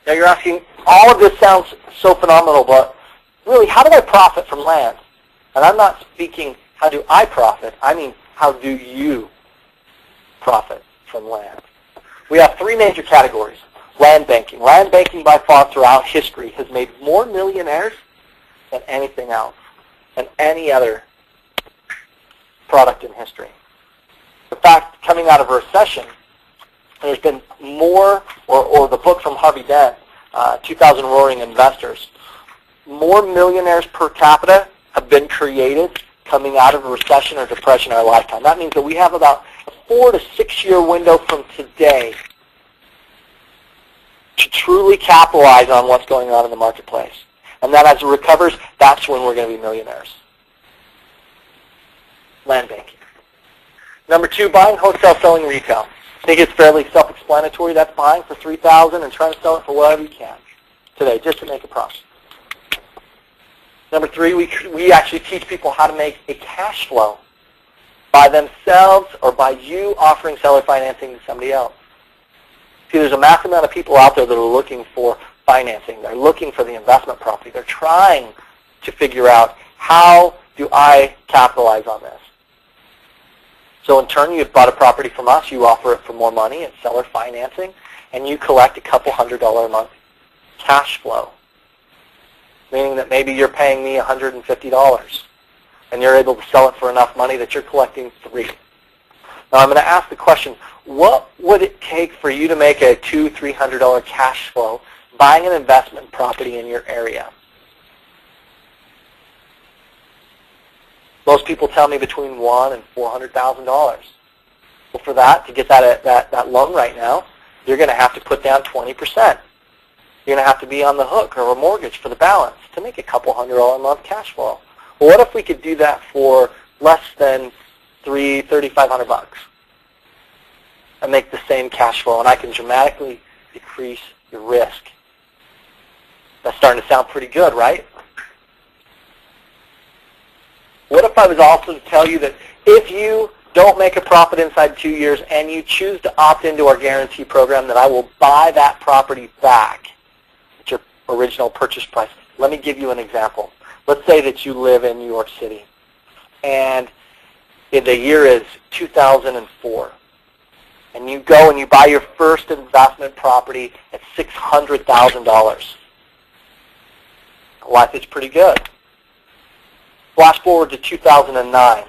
Now you're asking, all of this sounds so phenomenal, but really, how do I profit from land? And I'm not speaking, how do I profit? I mean, how do you profit from land? We have three major categories. Land banking. Land banking by far throughout history has made more millionaires than anything else, than any other product in history. In fact, coming out of a recession, there's been more, or the book from Harvey Dent, 2000 Roaring Investors, more millionaires per capita have been created coming out of a recession or depression in our lifetime. That means that we have about a 4 to 6 year window from today to truly capitalize on what's going on in the marketplace. And then as it recovers, that's when we're going to be millionaires. Land banking. Number 2, buying, wholesale, selling, retail. I think it's fairly self-explanatory. That's buying for $3,000 and trying to sell it for whatever you can today, just to make a profit. Number 3, we actually teach people how to make a cash flow by themselves or by you offering seller financing to somebody else. See, there's a massive amount of people out there that are looking for financing. They're looking for the investment property. They're trying to figure out, how do I capitalize on this? So in turn, you've bought a property from us, you offer it for more money, it's seller financing, and you collect a couple $100 a month cash flow. Meaning that maybe you're paying me $150, and you're able to sell it for enough money that you're collecting $3. Now I'm going to ask the question, what would it take for you to make a $200, $300 cash flow buying an investment property in your area? Most people tell me between $100,000 and $400,000. Well, for that, to get that loan right now, you're going to have to put down 20%. You're going to have to be on the hook or a mortgage for the balance to make a couple $100 a month cash flow. Well, what if we could do that for less than $3,500 and make the same cash flow, and I can dramatically decrease your risk? That's starting to sound pretty good, right? What if I was also to tell you that if you don't make a profit inside 2 years and you choose to opt into our guarantee program, that I will buy that property back at your original purchase price? Let me give you an example. Let's say that you live in New York City, and the year is 2004, and you go and you buy your first investment property at $600,000. Life is pretty good. Flash forward to 2009.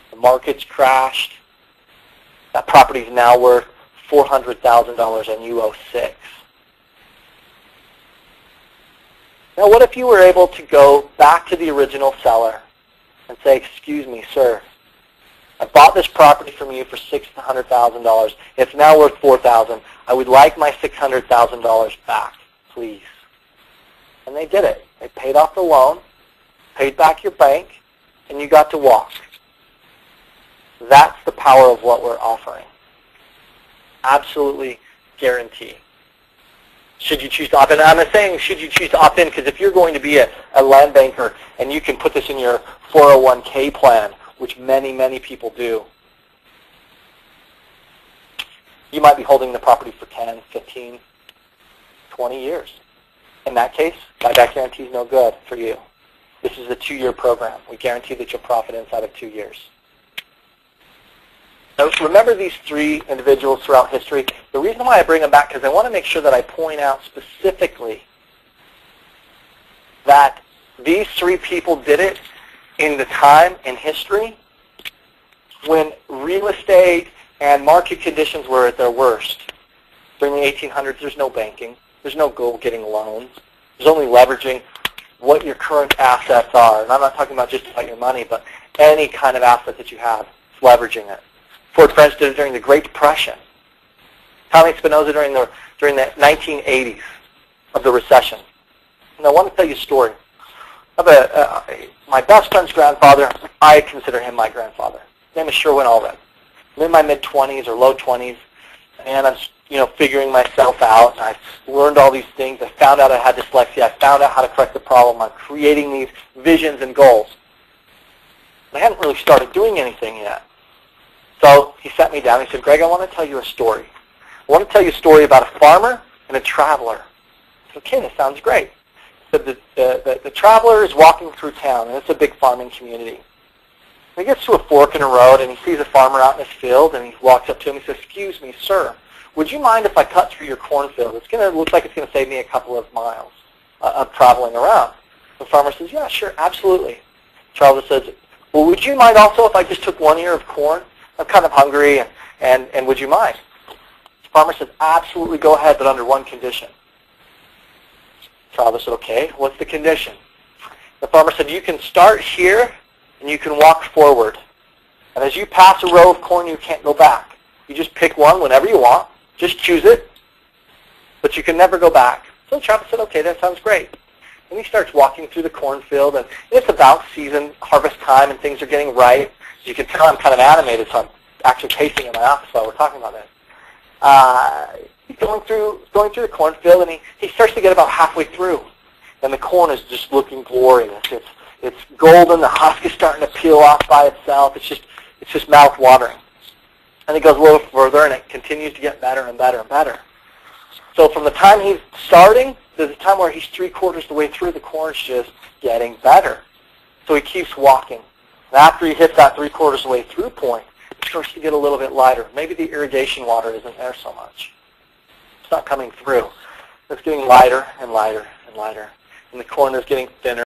The market's crashed. That property is now worth $400,000 and you owe $6,000. Now what if you were able to go back to the original seller and say, excuse me, sir, I bought this property from you for $600,000. It's now worth $4,000. I would like my $600,000 back, please. And they did it. They paid off the loan, paid back your bank, and you got to walk. That's the power of what we're offering. Absolutely guarantee. Should you choose to opt in? I'm not saying should you choose to opt in, because if you're going to be a land banker and you can put this in your 401k plan, which many, many people do, you might be holding the property for 10, 15, 20 years. In that case, buyback guarantee is no good for you. This is a 2-year program. We guarantee that you'll profit inside of 2 years. Now, remember these 3 individuals throughout history? The reason why I bring them back is because I want to make sure that I point out specifically that these 3 people did it in the time in history when real estate and market conditions were at their worst. During the 1800s, there's no banking. There's no getting loans. There's only leveraging what your current assets are. And I'm not talking about just about your money, but any kind of asset that you have, it's leveraging it. Ford French did it during the Great Depression. Tommy Spinoza during the 1980s of the recession. And I want to tell you a story. My best friend's grandfather, I consider him my grandfather. His name is Sherwin Allred. I'm in my mid-20s or low 20s, and I'm figuring myself out. I learned all these things. I found out I had dyslexia. I found out how to correct the problem. I'm creating these visions and goals. I hadn't really started doing anything yet. So he sat me down. He said, Greg, I want to tell you a story. I want to tell you a story about a farmer and a traveler. I said, okay, that sounds great. So the traveler is walking through town, and it's a big farming community. And he gets to a fork in a road, and he sees a farmer out in his field, and he walks up to him and says, excuse me, sir, would you mind if I cut through your cornfield? It's going to look like it's going to save me a couple of miles of traveling around. The farmer says, yeah, sure, absolutely. The traveler says, well, would you mind also if I just took one ear of corn? I'm kind of hungry, and would you mind? The farmer says, absolutely, go ahead, but under one condition. The traveler said, okay, what's the condition? The farmer said, you can start here, and you can walk forward. And as you pass a row of corn, you can't go back. You just pick one whenever you want. Just choose it, but you can never go back. So the traveler said, okay, that sounds great. And he starts walking through the cornfield, and it's about season, harvest time, and things are getting ripe. As you can tell, I'm kind of animated, so I'm actually pacing in my office while we're talking about this. He's going through the cornfield, and he starts to get about halfway through, and the corn is just looking glorious. It's golden. The husk is starting to peel off by itself. It's just mouth-watering. And it goes a little further, and it continues to get better and better and better. So from the time he's starting, there's a time where he's 3/4 the way through, the corn's just getting better. So he keeps walking. And after he hits that 3/4 the way through point, it starts to get a little bit lighter. Maybe the irrigation water isn't there so much. It's not coming through. It's getting lighter and lighter and lighter. And the corn is getting thinner.